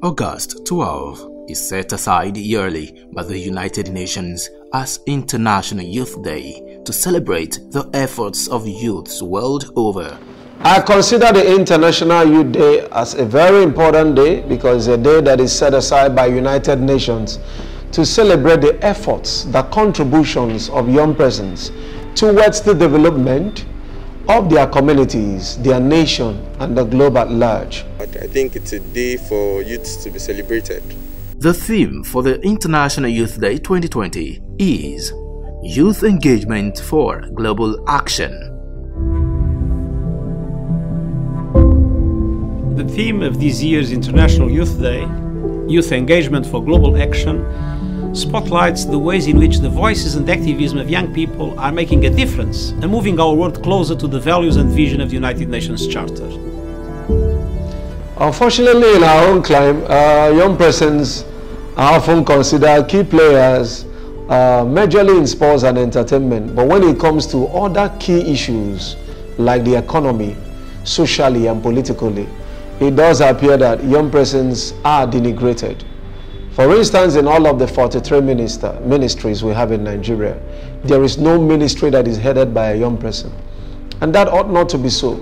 August 12 is set aside yearly by the United Nations as International Youth Day to celebrate the efforts of youths world over. I consider the International Youth Day as a very important day because it's a day that is set aside by United Nations to celebrate the efforts, the contributions of young persons towards the development of their communities, their nation, and the globe at large. I think it's a day for youths to be celebrated. The theme for the International Youth Day 2020 is Youth Engagement for Global Action. The theme of this year's International Youth Day, Youth Engagement for Global Action, spotlights the ways in which the voices and activism of young people are making a difference and moving our world closer to the values and vision of the United Nations Charter. Unfortunately, in our own climate, young persons are often considered key players, majorly in sports and entertainment. But when it comes to other key issues like the economy, socially and politically, it does appear that young persons are denigrated. For instance, in all of the 43 ministries we have in Nigeria, there is no ministry that is headed by a young person. And that ought not to be so.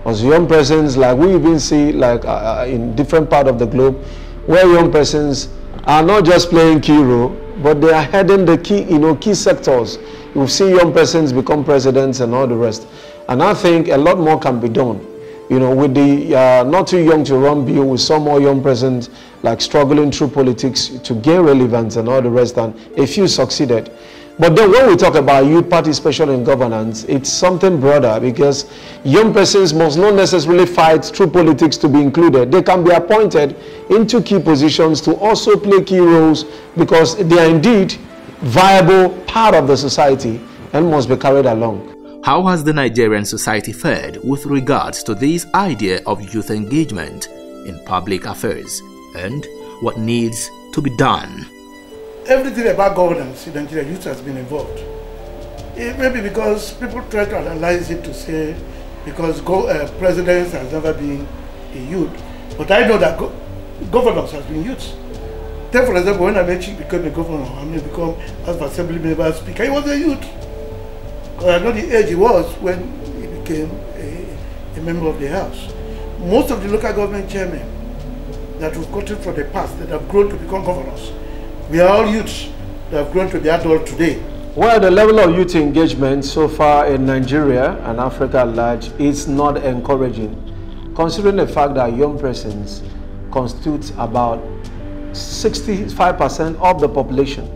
As young persons, like we even see like in different parts of the globe, where young persons are not just playing key role, but they are heading the key sectors. You've seen young persons become presidents and all the rest. And I think a lot more can be done. With the not too young to run bill, with some more young persons like struggling through politics to gain relevance and all the rest, and a few succeeded. But then when we talk about youth participation in governance, it's something broader because young persons must not necessarily fight through politics to be included. They can be appointed into key positions to also play key roles because they are indeed viable part of the society and must be carried along. How has the Nigerian society fared with regards to this idea of youth engagement in public affairs, and what needs to be done? Everything about governance in Nigeria, youth has been involved. It may be because people try to analyze it to say because presidents has never been a youth, but I know that governance has been youth. Take for example, when Amechi became a governor, Anume became as assembly member speaker, he was a youth. I know the age he was when he became a member of the House. Most of the local government chairmen that we've gotten from the past that have grown to become governors, we are all youths that have grown to be adult today. Well, the level of youth engagement so far in Nigeria and Africa at large is not encouraging, considering the fact that young persons constitute about 65% of the population.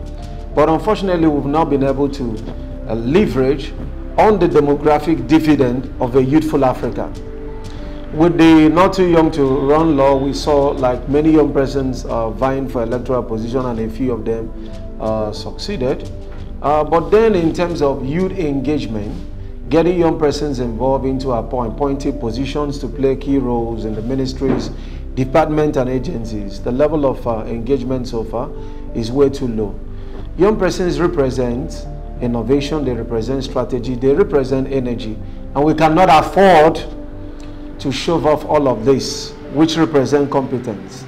But unfortunately, we've not been able to leverage on the demographic dividend of a youthful Africa. With the not too young to run law, we saw like many young persons vying for electoral position, and a few of them succeeded. But then in terms of youth engagement, getting young persons involved into appointed positions to play key roles in the ministries, departments and agencies, the level of engagement so far is way too low. Young persons represent innovation, they represent strategy, they represent energy, and we cannot afford to shove off all of this, which represent competence,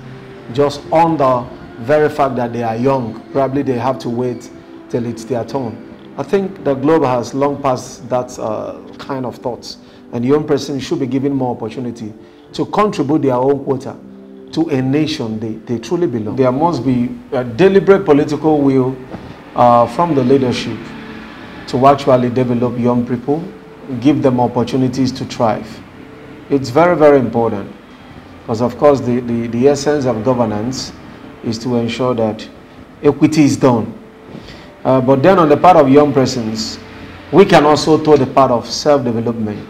just on the very fact that they are young. Probably they have to wait till it's their turn. I think the globe has long passed that kind of thoughts, and young persons should be given more opportunity to contribute their own quota to a nation they truly belong. There must be a deliberate political will from the leadership to actually develop young people, give them opportunities to thrive. It's very, very important because, of course, the essence of governance is to ensure that equity is done. But then on the part of young persons, we can also do the part of self-development.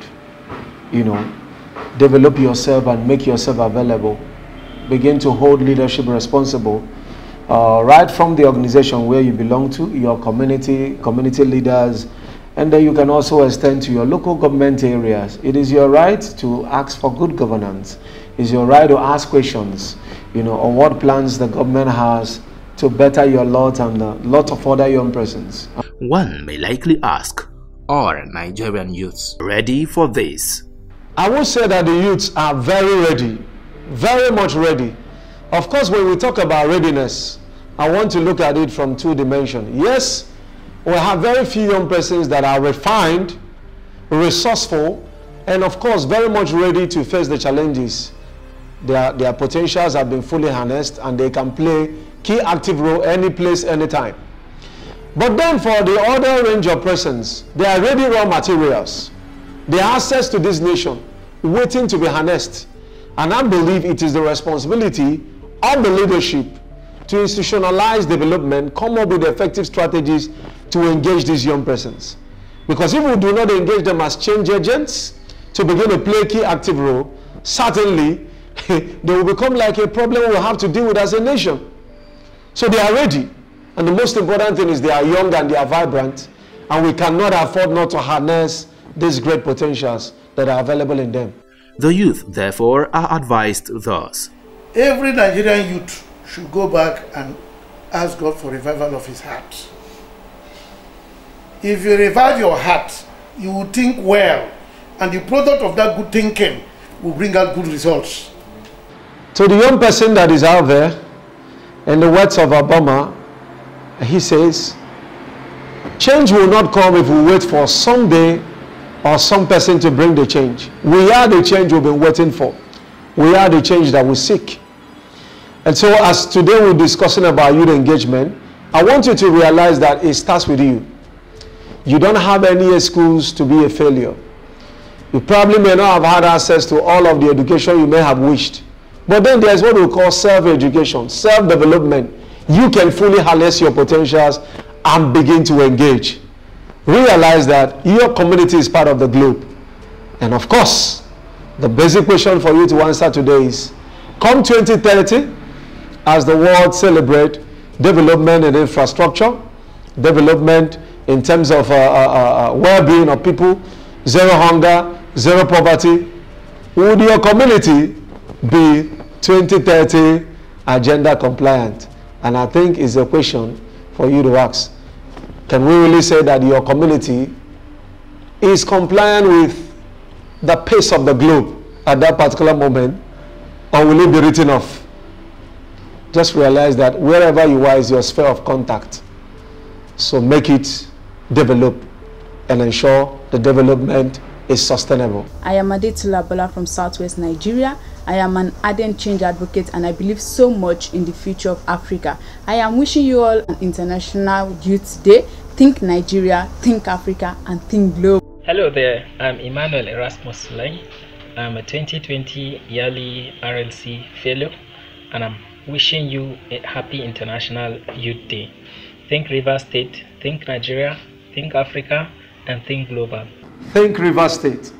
Develop yourself and make yourself available. Begin to hold leadership responsible. Right from the organization where you belong to, your community leaders, and then you can also extend to your local government areas. It is your right to ask for good governance. It's your right to ask questions, on what plans the government has to better your lot and a lot of other young persons. One may likely ask, are Nigerian youths ready for this? I would say that the youths are very ready, very much ready. Of course, when we talk about readiness, I want to look at it from two dimensions. Yes, we have very few young persons that are refined, resourceful, and of course, very much ready to face the challenges. Their potentials have been fully harnessed and they can play key active role any place, anytime. But then for the other range of persons, they are ready raw materials. They have access to this nation, waiting to be harnessed. And I believe it is the responsibility of the leadership to institutionalize development, come up with effective strategies to engage these young persons. Because if we do not engage them as change agents to begin to play a key active role, certainly they will become like a problem we'll have to deal with as a nation. So they are ready. And the most important thing is they are young and they are vibrant, and we cannot afford not to harness these great potentials that are available in them. The youth, therefore, are advised thus. Every Nigerian youth should go back and ask God for revival of his heart. If you revive your heart, you will think well, and the product of that good thinking will bring out good results. To the young person that is out there, in the words of Obama, he says, change will not come if we wait for someday or some person to bring the change. We are the change we've been waiting for. We are the change that we seek. And so as today we're discussing about youth engagement, I want you to realize that it starts with you. You don't have any excuse to be a failure. You probably may not have had access to all of the education you may have wished. But then there's what we call self-education, self-development. You can fully harness your potentials and begin to engage. Realize that your community is part of the globe. And of course, the basic question for you to answer today is, come 2030, as the world celebrates development in infrastructure, development in terms of well-being of people, zero hunger, zero poverty, would your community be 2030 agenda compliant? And I think it's a question for you to ask. Can we really say that your community is compliant with the pace of the globe at that particular moment, or will it be written off? Just realize that wherever you are is your sphere of contact. So make it develop and ensure the development is sustainable. I am Adetula Bola from Southwest Nigeria. I am an ardent change advocate and I believe so much in the future of Africa. I am wishing you all an International Youth Day. Think Nigeria, think Africa, and think globe. Hello there, I'm Emmanuel Erasmus Lai. I'm a 2020 YALI RLC fellow and I'm wishing you a happy International Youth Day. Think Rivers State, think Nigeria, think Africa, and think global. Think Rivers State,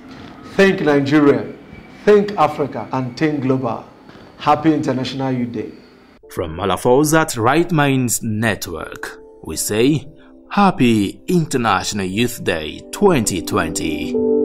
think Nigeria, think Africa, and think global. Happy International Youth Day. From Malafozat Right Minds Network, we say Happy International Youth Day 2020.